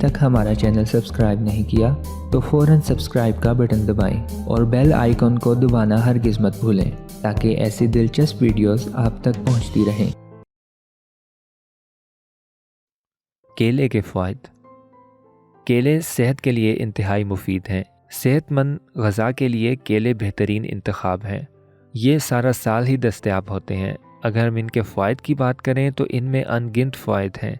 तक हमारा channel subscribe नहीं किया तो फ़ौरन सब्सक्राइब का बटन दबाएं और बेल आइकन को दबाना हरगिज़ मत भूलें ताकि ऐसी दिलचस्प वीडियोस आप तक पहुंचती रहें। केले के फ़वाइद। केले सेहत के लिए इंतहाई मुफीद हैं। सेहतमंद ग़ज़ा के लिए केले बेहतरीन इंतखाब हैं। ये सारा साल ही दस्तयाब होते हैं। अगर हम इनके फ़वाइद की बात करें तो इनमें अनगिनत फ़वाइद हैं।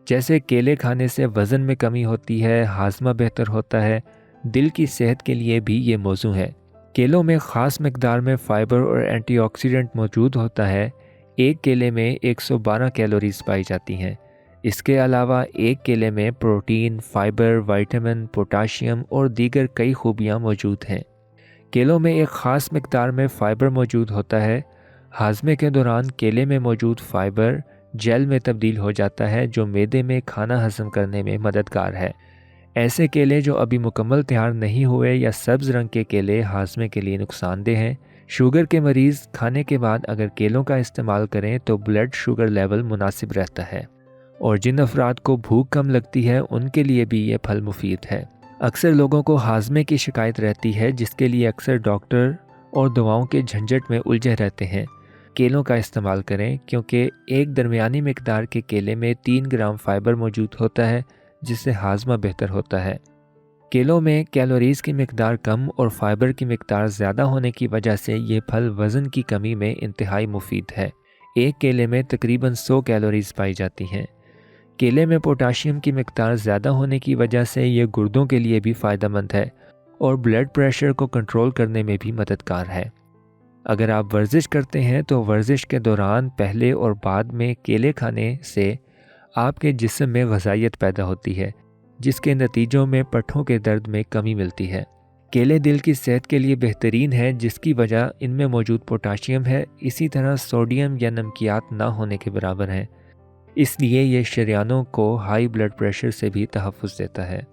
जैसे केले खाने से वज़न में कमी होती है, हाज़मा बेहतर होता है, दिल की सेहत के लिए भी ये मौजू है। केलों में ख़ास मकदार में फ़ाइबर और एंटीऑक्सीडेंट मौजूद होता है। एक केले में 112 कैलोरीज़ पाई जाती हैं। इसके अलावा एक केले में प्रोटीन, फ़ाइबर, विटामिन, पोटाशियम और दीगर कई खूबियाँ मौजूद हैं। केलों में एक ख़ास मकदार में फ़ाइबर मौजूद होता है। हाज़मे के दौरान केले में मौजूद फ़ाइबर जेल में तब्दील हो जाता है जो मैदे में खाना हज़म करने में मददगार है। ऐसे केले जो अभी मुकम्मल तैयार नहीं हुए या सब्ज़ रंग के केले हाज़मे के लिए नुकसानदेह हैं। शुगर के मरीज़ खाने के बाद अगर केलों का इस्तेमाल करें तो ब्लड शुगर लेवल मुनासिब रहता है और जिन अफराद को भूख कम लगती है उनके लिए भी ये फल मुफीद है। अक्सर लोगों को हाज़मे की शिकायत रहती है जिसके लिए अक्सर डॉक्टर और दवाओं के झंझट में उलझे रहते हैं। केलों का इस्तेमाल करें क्योंकि एक दरमियानी मिकदार के केले में 3 ग्राम फ़ाइबर मौजूद होता है जिससे हाज़मा बेहतर होता है। केलों में कैलोरीज़ की मिकदार कम और फ़ाइबर की मिकदार ज़्यादा होने की वजह से ये फल वज़न की कमी में इंतहाई मुफीद है। एक केले में तकरीबन 100 कैलोरीज़ पाई जाती हैं। केले में पोटाशियम की मिकदार ज़्यादा होने की वजह से ये गुर्दों के लिए भी फ़ायदेमंद है और ब्लड प्रेशर को कंट्रोल करने में भी मददगार है। अगर आप वर्जिश करते हैं तो वर्जिश के दौरान पहले और बाद में केले खाने से आपके जिस्म में ग़ज़ाइयत पैदा होती है जिसके नतीजों में पट्ठों के दर्द में कमी मिलती है। केले दिल की सेहत के लिए बेहतरीन है जिसकी वजह इनमें मौजूद पोटाशियम है। इसी तरह सोडियम या नमकियात ना होने के बराबर है, इसलिए ये शरियानों को हाई ब्लड प्रेशर से भी तहफ़्फ़ुज़ देता है।